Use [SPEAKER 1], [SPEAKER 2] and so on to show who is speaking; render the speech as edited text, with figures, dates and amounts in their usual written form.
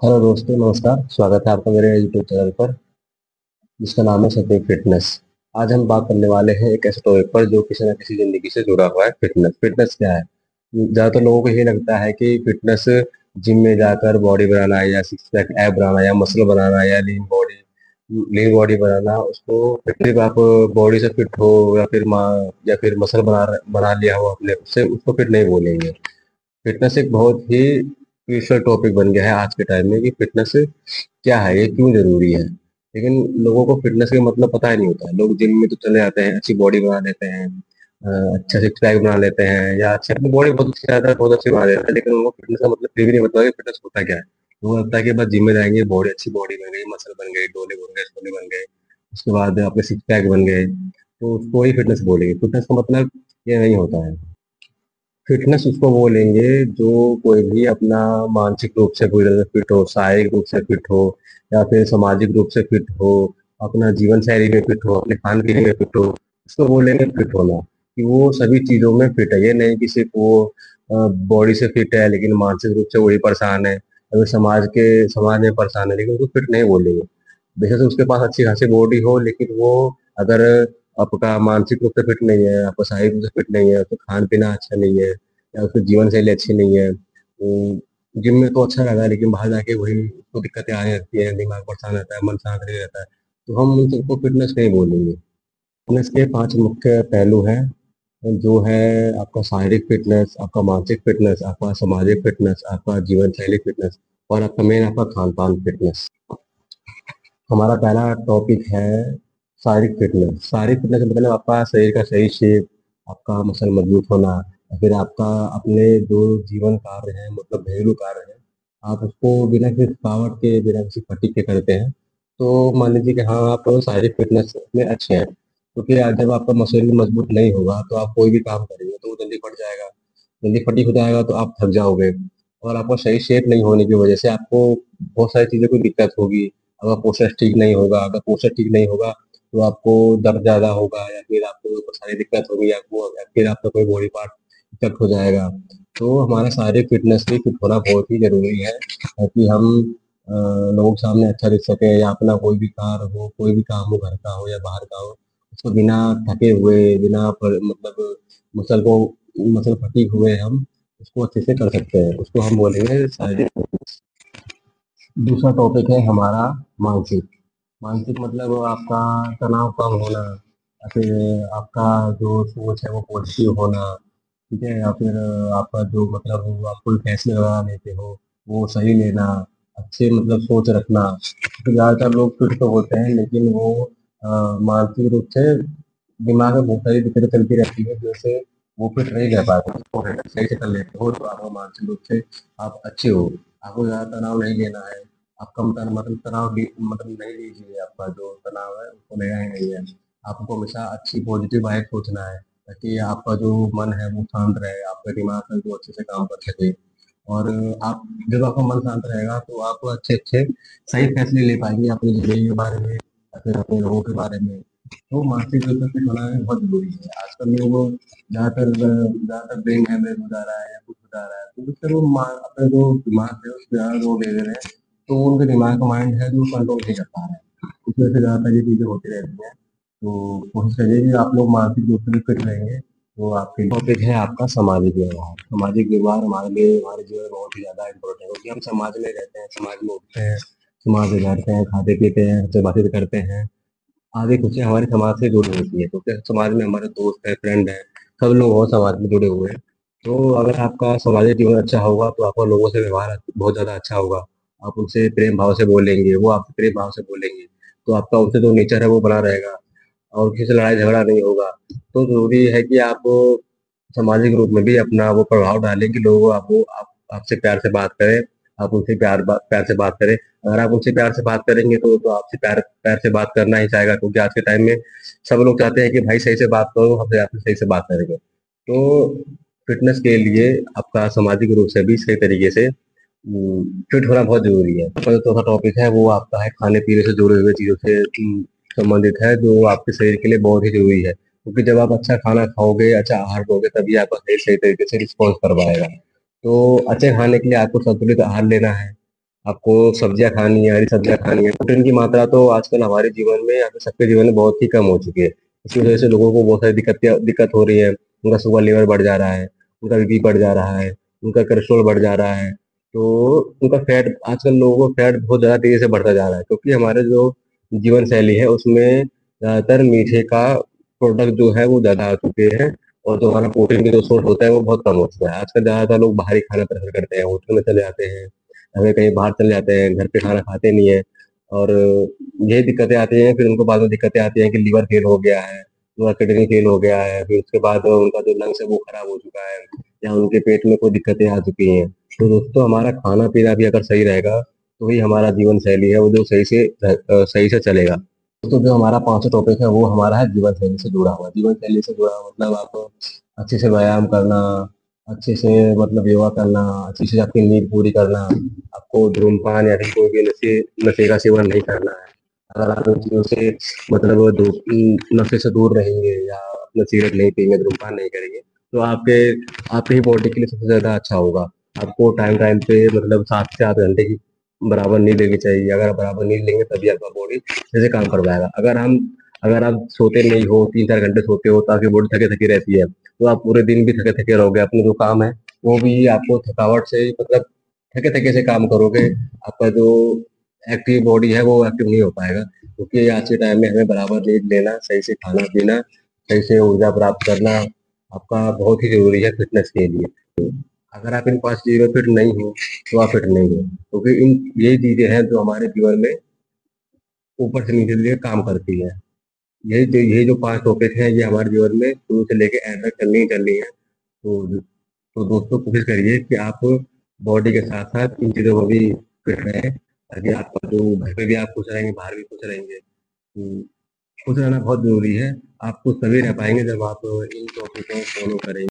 [SPEAKER 1] Hello दोस्तों, नमस्कार। स्वागत है आपका मेरे यूट्यूब चैनल पर, जिसका नाम है सत्य फिटनेस। आज हम बात करने वाले हैं एक ऐसे टॉपिक पर जो किसी न किसी जिंदगी से जुड़ा हुआ है। फिटनेस फिटनेस क्या है? ज्यादातर लोगों को ये लगता है कि फिटनेस जिम में जाकर बॉडी बनाना है, या सिक्स पैक एब बनाना, या मसल बनाना, या लीन बॉडी बनाना। उसको सिर्फ आप बॉडी से फिट हो, या फिर मसल बना लिया हो अपने, उससे उसको फिट नहीं बोलेंगे। फिटनेस एक बहुत ही क्रूशियल टॉपिक बन गया है आज के टाइम में कि फिटनेस क्या है, ये क्यों जरूरी है। लेकिन लोगों को फिटनेस का मतलब पता ही नहीं होता है। लोग जिम में तो चले जाते हैं, अच्छी बॉडी बना लेते हैं, अच्छा सिक्स पैक बना लेते हैं, या अच्छी अपनी बॉडी बहुत अच्छी ज्यादा बहुत अच्छी बना लेते हैं, लेकिन उनको फिटनेस का मतलब फिर भी नहीं पता कि फिटनेस होता क्या है। उनको लगता है कि बस जिम में जाएंगे, बॉडी अच्छी बॉडी बन गई, मसल बन गई, डोले बन गए, शोले बन गए, उसके बाद अपने सिक्स पैक बन गए, तो उसको ही फिटनेस बोलेंगे। फिटनेस का मतलब ये नहीं होता है। फिटनेस उसको बोलेंगे जो कोई भी अपना मानसिक रूप से पूरी तरह से फिट हो, शारीरिक रूप से फिट हो, या फिर सामाजिक रूप से फिट हो, अपना जीवन शैली में फिट हो, अपने खान पीने में फिट हो, उसको बोलेंगे फिट होना। कि वो सभी चीजों में फिट है। ये नहीं कि सिर्फ वो बॉडी से फिट है लेकिन मानसिक रूप से वही परेशान है, अगर समाज में परेशान है, लेकिन उसको फिट नहीं बोलेंगे। बेशक से उसके पास अच्छी खासी बॉडी हो, लेकिन वो अगर आपका मानसिक रूप से फिट नहीं है, आपका शारीरिक रूप से फिट नहीं है, तो खान पीना अच्छा नहीं है, या उसकी जीवन शैली अच्छी नहीं है, तो जिम में तो अच्छा लगा है, लेकिन बाहर जाके वही उसको दिक्कतें आने लगती है, दिमाग परेशान रहता है, मन शांत नहीं रहता है, तो हम उन सबको फिटनेस नहीं बोलेंगे। फिटनेस के पांच मुख्य पहलू हैं, जो है आपका शारीरिक फिटनेस, आपका मानसिक फिटनेस, आपका सामाजिक फिटनेस, आपका जीवन शैली फिटनेस, और आपका मेन आपका खान पान फिटनेस। हमारा पहला टॉपिक है शारीरिक फिटनेस। शारीरिक फिटनेस मतलब आपका शरीर का सही शेप, आपका मसल मजबूत होना, या फिर आपका अपने जो जीवन कार्य है, मतलब घरेलू कार्य है, आप उसको बिना किसी थकावट के, बिना किसी फटीग के करते हैं। तो मान लीजिए कि हाँ, आप शारीरिक फिटनेस में अच्छे हैं, क्योंकि जब आपका मसल मजबूत नहीं होगा तो आप कोई भी काम करेंगे तो वो जल्दी फट जाएगा, जल्दी फटीग हो जाएगा, तो आप थक जाओगे। और आपका सही शेप नहीं होने की वजह से आपको बहुत सारी चीज़ों की दिक्कत होगी। अगर पोस्चर ठीक नहीं होगा, अगर पोस्चर ठीक नहीं होगा तो आपको दर्द ज्यादा होगा, या फिर आपको बहुत सारी दिक्कत होगी, या फिर आपका कोई बॉडी पार्ट इफेक्ट हो जाएगा। तो हमारा शारीरिक फिटनेस भी फिट होना बहुत ही जरूरी है, ताकि हम लोगों के सामने अच्छा दिख सके, या अपना कोई भी कार्य हो, कोई भी काम हो, घर का हो या बाहर का हो, उसको बिना थके हुए, मतलब मसल फटीग हुए हम उसको अच्छे से कर सकते हैं। उसको हम बोलेंगे शारीरिक। दूसरा टॉपिक है हमारा मानसिक। मानसिक मतलब आपका तनाव कम होना, या फिर आपका जो सोच है वो पॉजिटिव होना, ठीक है, या फिर आपका जो मतलब आप कोई फैसले वगैरह लेते हो वो सही लेना, अच्छे मतलब सोच रखना। तो ज़्यादातर लोग फिट तो होते हैं, लेकिन वो मानसिक रूप से दिमाग में बहुत सारी दिक्कतें चलती रहती है, जैसे वो फिट नहीं रह पाते। उसको सही से कर लेते हो तो आपको मानसिक रूप से आप अच्छे हो। आपको ज़्यादा तनाव नहीं लेना है। आप कम मतलब मतलब नहीं लीजिए। आपका जो तनाव है उसको लेना ही नहीं है। आपको हमेशा अच्छी पॉजिटिव वाइब सोचना है, ताकि आपका जो मन है वो शांत रहे, आपका दिमाग है वो अच्छे से काम कर सके। और आप जब आपका मन शांत रहेगा तो आप अच्छे अच्छे सही फैसले ले पाएंगे अपनी जिंदगी के बारे में, या फिर अपने लोगों के बारे में। तो मानसिक रूप से फिट होना बहुत जरूरी है। आजकल लोग ज्यादातर ब्रेन हैमरेज हो जा रहा है, या कुछ हो जा रहा है, तो उससे वो अपने जो दिमाग है उसके ज्यादा जोर दे दे रहे हैं, तो उनके दिमाग का माइंड है जो कंट्रोल नहीं कर पा रहे हैं। इस वजह से ज्यादातर ये चीजें होती रहती हैं। तो कोशिश करिए कि आप लोग मानसिक रूप से भी फिट रहेंगे। तो आपके टॉपिक है आपका सामाजिक व्यवहार। सामाजिक व्यवहार हमारे लिए, हमारे जीवन में बहुत ही ज्यादा इम्पोर्टेंट है, क्योंकि हम समाज में रहते हैं, समाज में उठते हैं, समाज में बैठते हैं, खाते पीते हैं, हमसे बातचीत करते हैं। आधी खुशियाँ हमारे समाज से जुड़ी होती है, क्योंकि समाज में हमारे दोस्त है, फ्रेंड है, सब लोग बहुत समाज में जुड़े हुए हैं। तो अगर आपका सामाजिक जीवन अच्छा होगा तो आपका लोगों से व्यवहार बहुत ज़्यादा अच्छा होगा। आप उनसे प्रेम भाव से बोलेंगे, वो आपसे प्रेम भाव से बोलेंगे, तो आपका उनसे जो नेचर है वो बना रहेगा, और किसी से लड़ाई झगड़ा नहीं होगा। तो ज़रूरी है कि आप सामाजिक रूप में भी अपना वो प्रभाव डालें कि लोग आपसे प्यार से बात करें, आप उनसे प्यार से बात करें। अगर आप उनसे प्यार से बात करेंगे तो आपसे प्यार प्यार से बात करना ही चाहेगा, क्योंकि आज के टाइम में सब लोग चाहते हैं कि भाई सही से बात करो, हमसे आपसे सही से बात करेंगे। तो फिटनेस के लिए आपका सामाजिक रूप से भी सही तरीके से फिट होना बहुत जरूरी है। तो चौथा टॉपिक है वो आपका है खाने पीने से जुड़े हुए चीजों से संबंधित है, जो आपके शरीर के लिए बहुत ही जरूरी है, क्योंकि जब आप अच्छा खाना खाओगे, अच्छा आहार लोगे, तभी आपका शरीर सही तरीके से रिस्पॉन्स कर पाएगा। तो अच्छे खाने के लिए आपको संतुलित आहार लेना है। आपको सब्जियां खानी है, हरी सब्जियां खानी है। प्रोटीन की मात्रा तो आजकल हमारे जीवन में या फिर सबके जीवन में बहुत ही कम हो चुकी है। इसी वजह से लोगों को बहुत सारी दिक्कत हो रही है। उनका शुगर लेवल बढ़ जा रहा है, उनका बीपी बढ़ जा रहा है, उनका कोलेस्ट्रॉल बढ़ जा रहा है। तो उनका फैट, आजकल लोगों को फैट बहुत ज्यादा तेजी से बढ़ता जा रहा है, क्योंकि हमारे जो जीवन शैली है उसमें ज्यादातर मीठे का प्रोडक्ट जो है वो ज्यादा आ चुके हैं। और जो हमारा प्रोटीन का जो सोर्स होता है वो बहुत कम हो चुका है। आजकल ज्यादातर लोग बाहरी खाना प्रेफर करते हैं, होटल में चले जाते हैं, हमें कहीं बाहर चले जाते हैं, घर पे खाना खाते नहीं है। और यही दिक्कतें आती हैं। फिर उनको बाद में दिक्कतें आती हैं कि लीवर फेल हो गया है, उनका किडनी फेल हो गया है, फिर उसके बाद उनका जो लंग्स है वो खराब हो चुका है, या उनके पेट में कोई दिक्कतें आ चुकी हैं। तो दोस्तों, हमारा खाना पीना भी अगर सही रहेगा तो ही हमारा जीवन शैली है वो जो सही से चलेगा। दोस्तों, जो हमारा पांचवा टॉपिक है वो हमारा है जीवन शैली से जुड़ा हुआ। जीवन शैली से जुड़ा हुआ मतलब आप अच्छे से व्यायाम करना, अच्छे से मतलब योगा करना, अच्छे से आपकी नींद पूरी करना, आपको धूम्रपान या फिर कोई भी नशे का सेवन नहीं करना है। अगर आप इन चीजों से मतलब नशे से दूर रहेंगे, या अपना सिगरेट नहीं पिएंगे, धूम्रपान नहीं करेंगे, तो आपके ही बॉडी के लिए सबसे ज्यादा अच्छा होगा। आपको टाइम टाइम पे मतलब 7 से 8 घंटे की बराबर नींद लेनी चाहिए। अगर आप बराबर नींद लेंगे तभी आपका बॉडी जैसे काम कर पाएगा। अगर आप सोते नहीं हो, 3-4 घंटे सोते हो, तो आपकी बॉडी थकी थकी रहती है, तो आप पूरे दिन भी थके थके रहोगे। अपने जो काम है वो भी आपको थकावट से मतलब थके थके से काम करोगे। आपका जो एक्टिव बॉडी है वो एक्टिव नहीं हो पाएगा, क्योंकि आज के टाइम में हमें बराबर नींद लेना, सही से खाना पीना, सही से ऊर्जा प्राप्त करना आपका बहुत ही जरूरी है फिटनेस के लिए। अगर आप इन 5 चीजों में फिट नहीं हो तो आप फिट नहीं हो, क्योंकि इन यही चीजें हैं जो हमारे जीवन में ऊपर से नीचे लिए काम करती है। यही जो 5 टॉपिक हैं ये हमारे जीवन में शुरू से लेके एंड तक चलनी ही चलनी है। तो दोस्तों, कोशिश करिए कि आप बॉडी के साथ साथ इन चीजों में भी फिट रहें, ताकि आपका जो घर पे भी आप खुश रहेंगे, बाहर भी खुश रहेंगे। खुश रहना बहुत जरूरी है। आप खुश तभी रह पाएंगे जब आप इन टॉपिकों को फॉलो करेंगे।